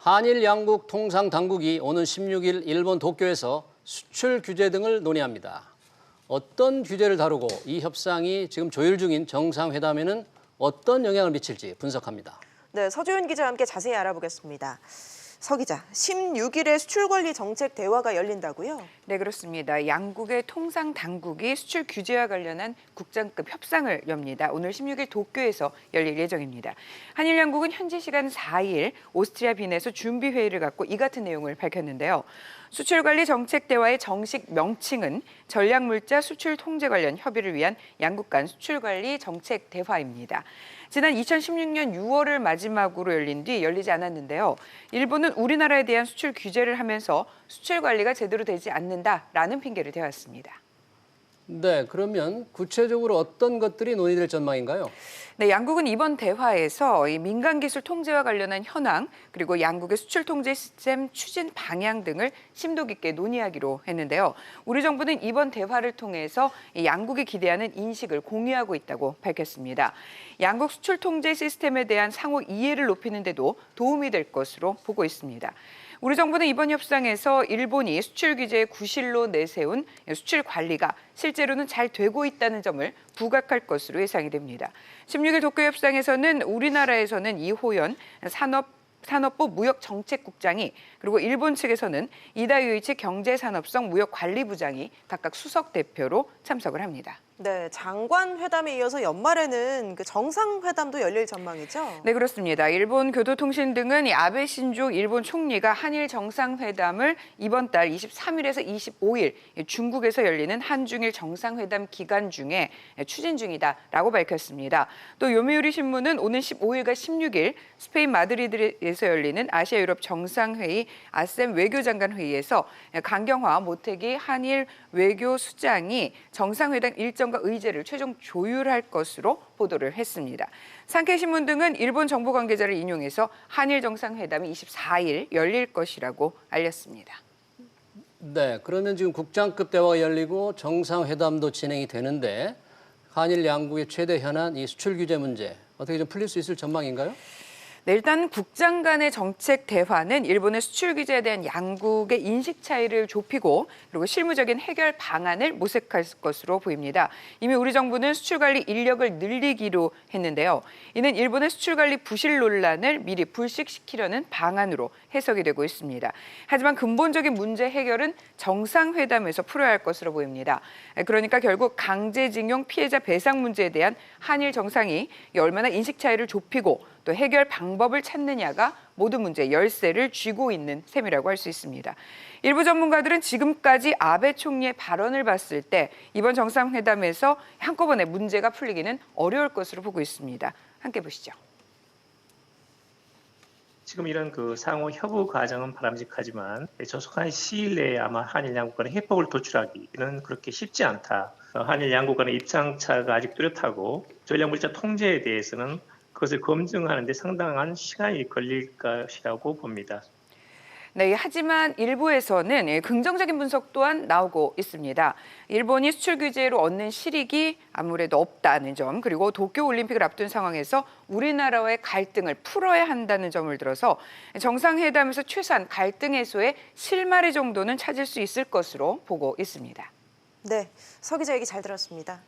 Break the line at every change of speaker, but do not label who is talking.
한일 양국 통상당국이 오는 16일 일본 도쿄에서 수출 규제 등을 논의합니다. 어떤 규제를 다루고 이 협상이 지금 조율 중인 정상회담에는 어떤 영향을 미칠지 분석합니다.
네, 서주윤 기자와 함께 자세히 알아보겠습니다. 서 기자, 16일에 수출관리 정책 대화가 열린다고요?
네, 그렇습니다. 양국의 통상 당국이 수출 규제와 관련한 국장급 협상을 엽니다. 오늘 16일 도쿄에서 열릴 예정입니다. 한일 양국은 현지 시간 4일 오스트리아 빈에서 준비 회의를 갖고 이 같은 내용을 밝혔는데요. 수출관리 정책 대화의 정식 명칭은 전략물자 수출 통제 관련 협의를 위한 양국 간 수출관리 정책 대화입니다. 지난 2016년 6월을 마지막으로 열린 뒤 열리지 않았는데요. 일본은 우리나라에 대한 수출 규제를 하면서 수출 관리가 제대로 되지 않는다라는 핑계를 대왔습니다.
네, 그러면 구체적으로 어떤 것들이 논의될 전망인가요?
네, 양국은 이번 대화에서 이 민간 기술 통제와 관련한 현황 그리고 양국의 수출 통제 시스템 추진 방향 등을 심도 깊게 논의하기로 했는데요. 우리 정부는 이번 대화를 통해서 이 양국이 기대하는 인식을 공유하고 있다고 밝혔습니다. 양국 수출 통제 시스템에 대한 상호 이해를 높이는 데도 도움이 될 것으로 보고 있습니다. 우리 정부는 이번 협상에서 일본이 수출 규제의 구실로 내세운 수출 관리가 실제로는 잘 되고 있다는 점을 부각할 것으로 예상이 됩니다. 16일 도쿄 협상에서는 우리나라에서는 이호연 산업부 무역정책국장이 그리고 일본 측에서는 이다 유이치 경제산업성 무역관리부장이 각각 수석 대표로 참석을 합니다.
네, 장관 회담에 이어서 연말에는 정상회담도 열릴 전망이죠?
네, 그렇습니다. 일본 교도통신 등은 이 아베 신조 일본 총리가 한일 정상회담을 이번 달 23일에서 25일 중국에서 열리는 한중일 정상회담 기간 중에 추진 중이다라고 밝혔습니다. 또 요미우리 신문은 오는 15일과 16일 스페인 마드리드에서 열리는 아시아 유럽 정상회의 아셈 외교장관 회의에서 강경화 모태기 한일 외교수장이 정상회담 일정과 의제를 최종 조율할 것으로 보도를 했습니다. 산케이신문 등은 일본 정부 관계자를 인용해서 한일 정상회담이 24일 열릴 것이라고 알렸습니다.
네, 그러면 지금 국장급 대화가 열리고 정상회담도 진행이 되는데 한일 양국의 최대 현안 이 수출 규제 문제 어떻게 좀 풀릴 수 있을 전망인가요?
네, 일단 국장 간의 정책 대화는 일본의 수출 규제에 대한 양국의 인식 차이를 좁히고 그리고 실무적인 해결 방안을 모색할 것으로 보입니다. 이미 우리 정부는 수출 관리 인력을 늘리기로 했는데요. 이는 일본의 수출 관리 부실 논란을 미리 불식시키려는 방안으로 해석이 되고 있습니다. 하지만 근본적인 문제 해결은 정상회담에서 풀어야 할 것으로 보입니다. 그러니까 결국 강제징용 피해자 배상 문제에 대한 한일 정상이 얼마나 인식 차이를 좁히고 또 해결 방법을 찾느냐가 모든 문제 열쇠를 쥐고 있는 셈이라고 할 수 있습니다. 일부 전문가들은 지금까지 아베 총리의 발언을 봤을 때 이번 정상회담에서 한꺼번에 문제가 풀리기는 어려울 것으로 보고 있습니다. 함께 보시죠.
지금 이런 상호 협의 과정은 바람직하지만 조속한 시일 내에 아마 한일 양국 간의 해법을 도출하기는 그렇게 쉽지 않다. 한일 양국 간의 입장차가 아직 뚜렷하고 전략물자 통제에 대해서는 그것을 검증하는 데 상당한 시간이 걸릴 것이라고 봅니다.
네, 하지만 일부에서는 긍정적인 분석 또한 나오고 있습니다. 일본이 수출 규제로 얻는 실익이 아무래도 없다는 점, 그리고 도쿄올림픽을 앞둔 상황에서 우리나라와의 갈등을 풀어야 한다는 점을 들어서 정상회담에서 최소한 갈등 해소의 실마리 정도는 찾을 수 있을 것으로 보고 있습니다.
네, 서 기자 얘기 잘 들었습니다.